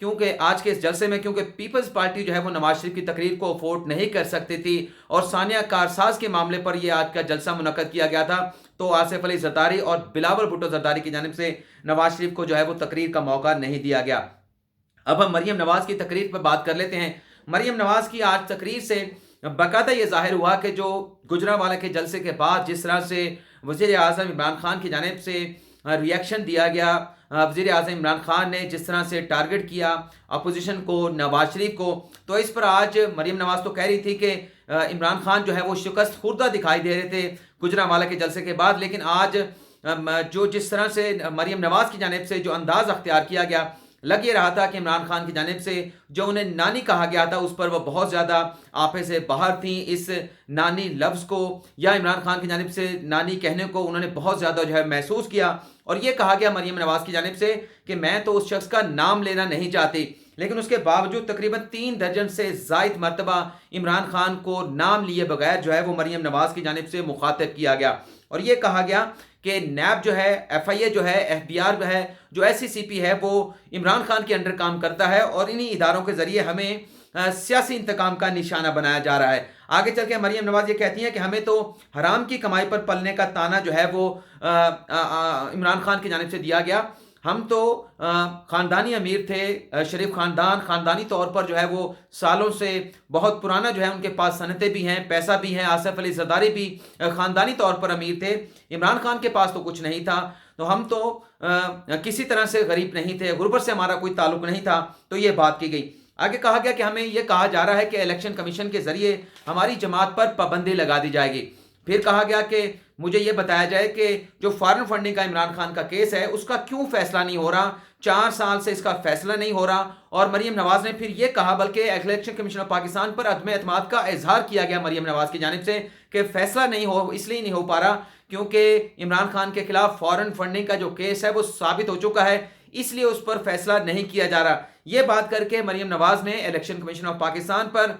کیونکہ آج کے اس جلسے میں کیونکہ پیپلز پارٹی جو ہے وہ نواز شریف کی تقریر کو افورڈ نہیں کر سکتی تھی اور ثانیہ کارساز کے معاملے پر یہ آج کا جلسہ منعقد کیا گیا تھا، تو آصف علی زرداری اور بلاول بھٹو زرداری کی جانب سے نواز شریف کو جو ہے وہ تقریر کا موقع نہیں دیا گیا۔ اب ہم مریم نواز کی تقریر پر بات کر لیتے ہیں۔ مریم نواز کی آج تقریر سے باقاعدہ یہ ظاہر ہوا کہ جو گجرانوالہ کے جلسے کے بعد جس طرح سے وزیر اعظم عمران خان کی جانب سے ریئیکشن دیا گیا، وزیر اعظم عمران خان نے جس طرح سے ٹارگٹ کیا اپوزیشن کو، نواز شریف کو، تو اس پر آج مریم نواز تو کہہ رہی تھی کہ عمران خان جو ہے وہ شکست خوردہ دکھائی دے رہے تھے گجرانوالہ کے جلسے کے بعد، لیکن آج جو جس طرح سے مریم نواز کی جانب سے جو انداز اختیار کیا گیا، لگ یہ رہا تھا کہ عمران خان کی جانب سے جو انہیں نانی کہا گیا تھا اس پر وہ بہت زیادہ آپے سے باہر تھیں۔ اس نانی لفظ کو یا عمران خان کی جانب سے نانی کہنے کو انہوں نے بہت زیادہ جو ہے محسوس کیا، اور یہ کہا گیا مریم نواز کی جانب سے کہ میں تو اس شخص کا نام لینا نہیں چاہتی، لیکن اس کے باوجود تقریباً 3 درجن سے زائد مرتبہ عمران خان کو نام لیے بغیر جو ہے وہ مریم نواز کی جانب سے مخاطب کیا گیا، اور یہ کہا گیا کہ نیب جو ہے، ایف آئی اے جو ہے، ایف بی آر جو ہے، جو ایس سی سی پی ہے، وہ عمران خان کے انڈر کام کرتا ہے اور انہی اداروں کے ذریعے ہمیں سیاسی انتقام کا نشانہ بنایا جا رہا ہے۔ آگے چل کے مریم نواز یہ کہتی ہیں کہ ہمیں تو حرام کی کمائی پر پلنے کا تانا جو ہے وہ عمران خان کی جانب سے دیا گیا، ہم تو خاندانی امیر تھے، شریف خاندان، خاندانی طور پر جو ہے وہ سالوں سے بہت پرانا جو ہے ان کے پاس صنعتیں بھی ہیں، پیسہ بھی ہیں، آصف علی زرداری بھی خاندانی طور پر امیر تھے، عمران خان کے پاس تو کچھ نہیں تھا، تو ہم تو کسی طرح سے غریب نہیں تھے، غربت سے ہمارا کوئی تعلق نہیں تھا، تو یہ بات کی گئی۔ آگے کہا گیا کہ ہمیں یہ کہا جا رہا ہے کہ الیکشن کمیشن کے ذریعے ہماری جماعت پر پابندی لگا دی جائے گی۔ پھر کہا گیا کہ مجھے یہ بتایا جائے کہ جو فارن فنڈنگ کا عمران خان کا کیس ہے اس کا کیوں فیصلہ نہیں ہو رہا، 4 سال سے اس کا فیصلہ نہیں ہو رہا، اور مریم نواز نے پھر یہ کہا، بلکہ الیکشن کمیشن آف پاکستان پر عدم اعتماد کا اظہار کیا گیا مریم نواز کی جانب سے کہ فیصلہ نہیں ہو، اس لیے نہیں ہو پا رہا کیونکہ عمران خان کے خلاف فارن فنڈنگ کا جو کیس ہے وہ ثابت ہو چکا ہے، اس لیے اس پر فیصلہ نہیں کیا جا رہا۔ یہ بات کر کے مریم نواز نے الیکشن کمیشن آف پاکستان پر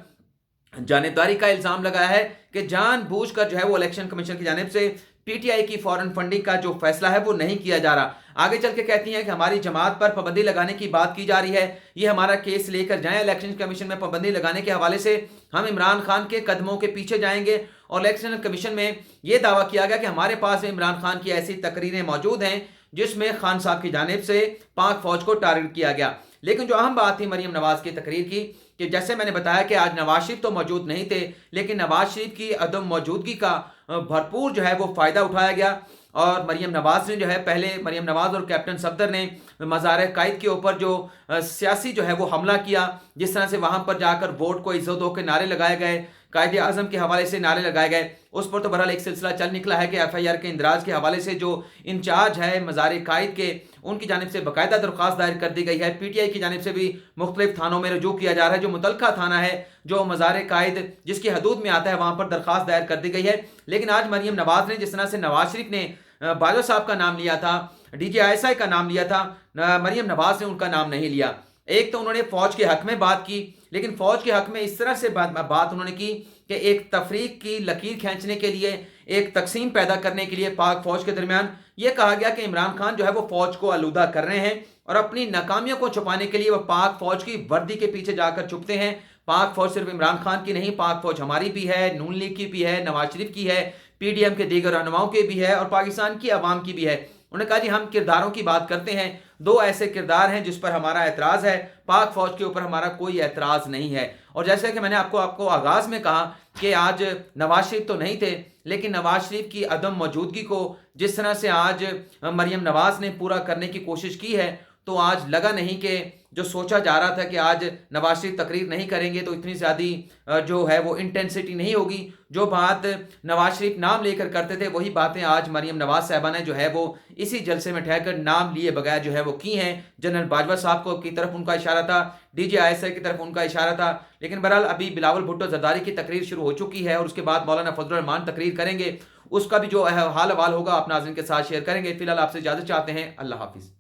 جانبداری کا الزام لگایا ہے کہ جان بوجھ کر جو ہے وہ الیکشن کمیشن کی جانب سے پی ٹی آئی کی فارن فنڈنگ کا جو فیصلہ ہے وہ نہیں کیا جا رہا۔ آگے چل کے کہتی ہیں کہ ہماری جماعت پر پابندی لگانے کی بات کی جا رہی ہے، یہ ہمارا کیس لے کر جائیں الیکشن کمیشن میں پابندی لگانے کے حوالے سے، ہم عمران خان کے قدموں کے پیچھے جائیں گے، اور الیکشن کمیشن میں یہ دعویٰ کیا گیا کہ ہمارے پاس عمران خان کی ایسی تقریریں موجود ہیں جس میں خان صاحب کی جانب سے پاک فوج کو ٹارگٹ کیا گیا۔ لیکن جو اہم بات تھی مریم نواز کی تقریر کی کہ جیسے میں نے بتایا کہ آج نواز شریف تو موجود نہیں تھے، لیکن نواز شریف کی عدم موجودگی کا بھرپور جو ہے وہ فائدہ اٹھایا گیا، اور مریم نواز نے جو ہے پہلے مریم نواز اور کیپٹن صفدر نے مزار قائد کے اوپر جو سیاسی جو ہے وہ حملہ کیا، جس طرح سے وہاں پر جا کر ووٹ کو عزت ہو کے نعرے لگائے گئے، قائد اعظم کے حوالے سے نعرے لگائے گئے، اس پر تو بہرحال ایک سلسلہ چل نکلا ہے کہ ایف آئی آر کے اندراج کے حوالے سے جو انچارج ہے مزار قائد کے، ان کی جانب سے باقاعدہ درخواست دائر کر دی گئی ہے، پی ٹی آئی کی جانب سے بھی مختلف تھانوں میں رجوع کیا جا رہا ہے، جو متعلقہ تھانہ ہے جو مزار قائد جس کی حدود میں آتا ہے وہاں پر درخواست دائر کر دی گئی ہے۔ لیکن آج مریم نواز نے جس طرح سے نواز شریف نے باجوہ صاحب کا نام لیا تھا، D G I S I کا نام لیا تھا، مریم نواز نے ان کا نام نہیں لیا۔ ایک تو انہوں نے فوج کے حق میں بات کی، لیکن فوج کے حق میں اس طرح سے بات انہوں نے کی کہ ایک تفریق کی لکیر کھینچنے کے لیے، ایک تقسیم پیدا کرنے کے لیے پاک فوج کے درمیان، یہ کہا گیا کہ عمران خان جو ہے وہ فوج کو آلودہ کر رہے ہیں، اور اپنی ناکامیوں کو چھپانے کے لیے وہ پاک فوج کی وردی کے پیچھے جا کر چھپتے ہیں۔ پاک فوج صرف عمران خان کی نہیں، پاک فوج ہماری بھی ہے، نون لیگ کی بھی ہے، نواز شریف کی ہے، پی ڈی ایم کے دیگر رہنماؤں کی بھی ہے، اور پاکستان کی عوام کی بھی ہے۔ انہوں نے کہا جی ہم کرداروں کی بات کرتے ہیں، 2 ایسے کردار ہیں جس پر ہمارا اعتراض ہے، پاک فوج کے اوپر ہمارا کوئی اعتراض نہیں ہے۔ اور جیسے کہ میں نے آپ کو آغاز میں کہا کہ آج نواز شریف تو نہیں تھے، لیکن نواز شریف کی عدم موجودگی کو جس طرح سے آج مریم نواز نے پورا کرنے کی کوشش کی ہے، تو آج لگا نہیں کہ جو سوچا جا رہا تھا کہ آج نواز شریف تقریر نہیں کریں گے تو اتنی زیادہ جو ہے وہ انٹینسٹی نہیں ہوگی، جو بات نواز شریف نام لے کر کرتے تھے وہی باتیں آج مریم نواز صاحبہ نے جو ہے وہ اسی جلسے میں ٹھہر کر نام لیے بغیر جو ہے وہ کی ہیں۔ جنرل باجوہ صاحب کو کی طرف ان کا اشارہ تھا، D G I S I کی طرف ان کا اشارہ تھا، لیکن بہرحال ابھی بلاول بھٹو زرداری کی تقریر شروع ہو چکی ہے، اور اس کے بعد مولانا فضل الرحمان تقریر کریں گے، اس کا بھی جو حال حوال ہوگا آپ ناظرین کے ساتھ شیئر کریں گے۔ فی الحال آپ سے اجازت چاہتے ہیں، اللہ حافظ۔